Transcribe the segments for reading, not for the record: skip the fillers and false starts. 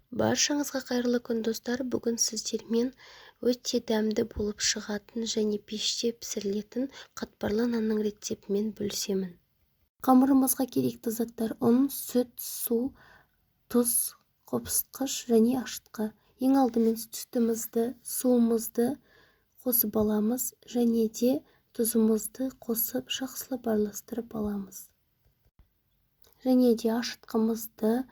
Баршаңызға қайырлы күн достар. Бүгін сіздермен өте дәмді болып шығатын және пеште пісірілетін қатпарлы нанның рецептімен бөлісемін. Қамырымызға керекті заттар: ұн, сүт, су, тұз, қопсытқыш және ашытқы. Ең алдымен сүтімізді, суымызды қосып аламыз және де тұзымызды қосып жақсылап араластырып аламыз. Және де ашытқымызды,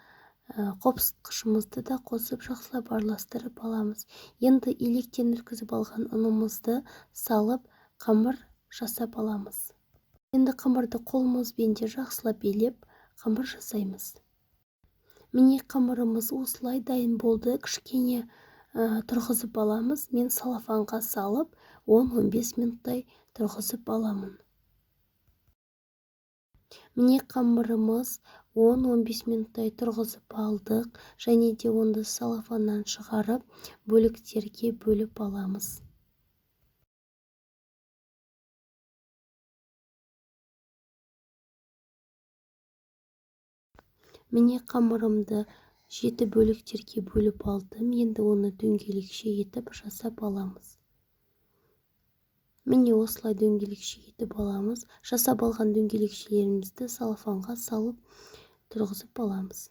қопсытқышымызды да қосып жақсылап араластырып аламыз. Енді електен өткізіп алған ұнымызды салып қамыр жасап аламыз. Енді қамырды қолымызбен де жақсылап билеп қамыр жасаймыз. Міне қамырымыз осылай дайын болды. Кішкене тұрғызып аламыз. Мен салафанға салып 10-15 минуттай тұрғызып аламын. Міне қамырымыз 10-15 минуттай тұрғызып алдық және де онды салафаннан шығарып бөліктерге бөліп аламыз. Міне қамырымды 7 бөліктерге бөліп алдым. Енді оны дөңгелекше етіп жасап аламыз. Міне осылай дөңгелекше етіп аламыз. Жасап алған дөңгелекшелерімізді салафанға салып тұрғызып аламыз.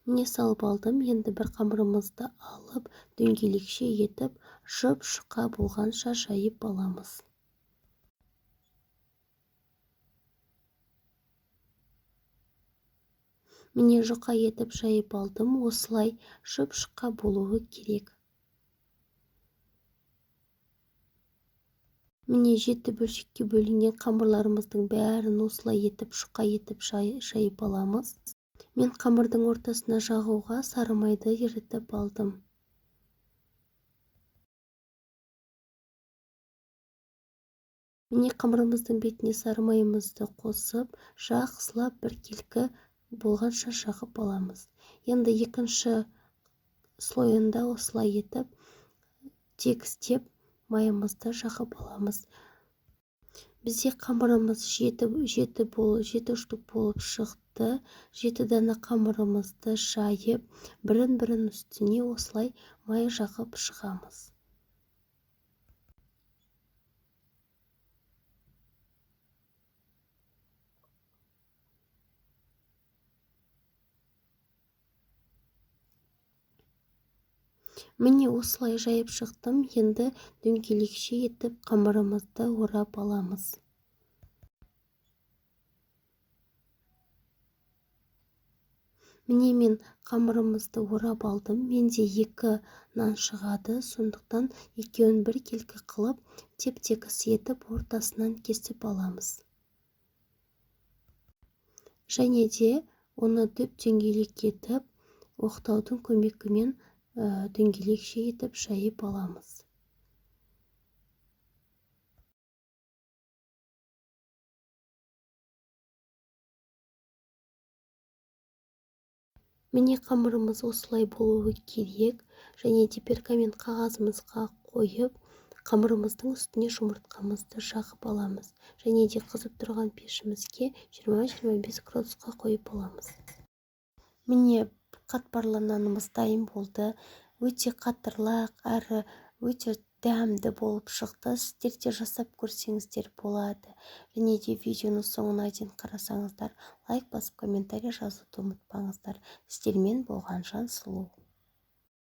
Міне салып алдым. Енді бір қамырымызды алып дөңгелекше етіп жұп-жұқа болғанша жайып аламыз. Міне жұқа етіп жайып алдым. Осылай жұп-жұқа болуы керек. Міне 7 бөлшекке бөлінген қамырларымыздың бәрін осылай етіп жұқа етіп жайып аламыз. Мен қамырдың ортасына жағуға сары майды ерітіп алдым. Міне қамырымыздың бетіне сары майымызды қосып, жақсылап біркелкі болғанша жағып аламыз. Енді екінші слойында осылай етіп тегістеп майымызды жағып аламыз. Бізде қамырымыз 7 штук болып шықты. 7 дана қамырымызды жайып, бірін үстіне осылай май жағып шығамыз. Міне осылай жайып шықтым. Енді дөңгелекше етіп қамырымызды орап аламыз. Міне мен қамырымызды орап алдым. Менде 2 нан шығады. Сондықтан екеуін біркелкі қылып, теп-тегіс етіп ортасынан кесіп аламыз. Және де оны дөңгелек етіп, оқтаудың көмегімен дөңгелекше етіп жайып аламыз. Міне қамырымыз осылай болуы керек. Және де пергамент қағазымызға қойып, қамырымыздың үстіне жұмыртқамызды жағып аламыз. Және де қызып тұрған пешімізге 20-25 градусқа қойып аламыз. Міне қатпарлы нанымыз дайын болды. Өте қатырлақ әрі өте дәмді болып шықты. Сіздер де жасап көрсеңіздер болады. Және де видеоны соңына дейін қарасаңыздар, лайк басып комментарий жазуды ұмытпаңыздар. Сіздермен болған Жансұлу.